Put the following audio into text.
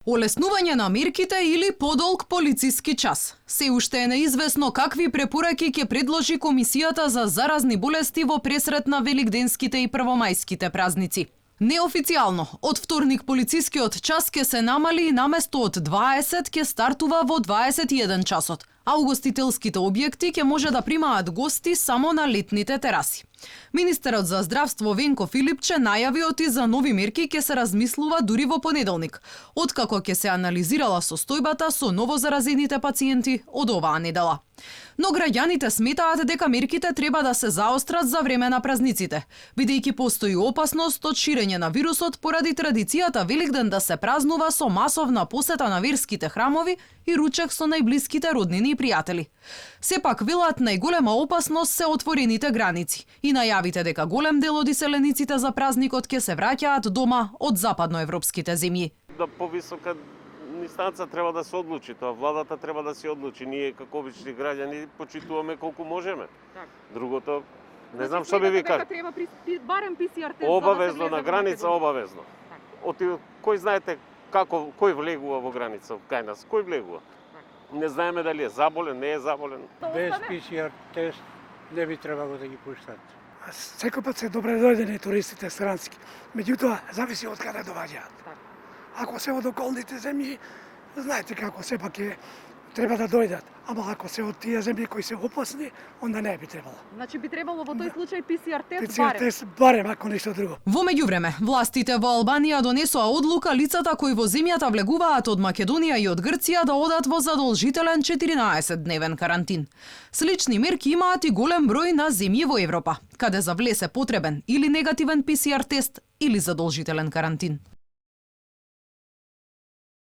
Олеснување на мерките или подолг полициски час. Се уште е неизвестно какви препораки ќе предложи Комисијата за заразни болести во пресрет на великденските и првомајските празници. Неофицијално, од вторник полицискиот час ќе се намали и наместо од 20 ќе стартува во 21 часот, а угостителските објекти ќе може да примаат гости само на летните тераси. Министерот за здравство Венко Филипче најави оти за нови мерки ќе се размислува дури во понеделник, откако ќе се анализирала состојбата со новозаразените пациенти од оваа недела. Но граѓаните сметаат дека мерките треба да се заострат за време на празниците, бидејќи постои опасност од ширење на вирусот поради традицијата Великден да се празнува со масовна посета на верските храмови и ручек со најблиските роднини и пријатели. Сепак велат најголема опасност се отворените граници и најавите дека голем дел од иселениците за празникот ќе се враќаат дома од западноевропските земји. Да повисока инстанца треба да се одлучи тоа, владата треба да се одлучи. Ние како обични граѓани почитуваме колку можеме. Другото не знам што би ви кажа. Треба барем PCR тест. Обавезно на граница, обавезно. Кој знаете како кој влегува во граница кај нас? Кој влегува? Не знаеме дали е заболен, не е заболен. Без PCR тест не би требало да ги пуштат. Секој пат се добре дојдени туристите странски. Меѓутоа, зависи од каде доаѓаат. Ако се од околните земји, знаете како сепак треба да дојдат. Ама ако се од тие земји кои се опасни, онда не би требало. Значи би требало во тој случај PCR тест PCR тест барем, ако ништо друго. Во меѓувреме, властите во Албанија донесоа одлука лицата кои во земјата влегуваат од Македонија и од Грција да одат во задолжителен 14-дневен карантин. Слични мерки имаат и голем број на земји во Европа, каде за влез е потребен или негативен PCR тест или задолжителен карантин.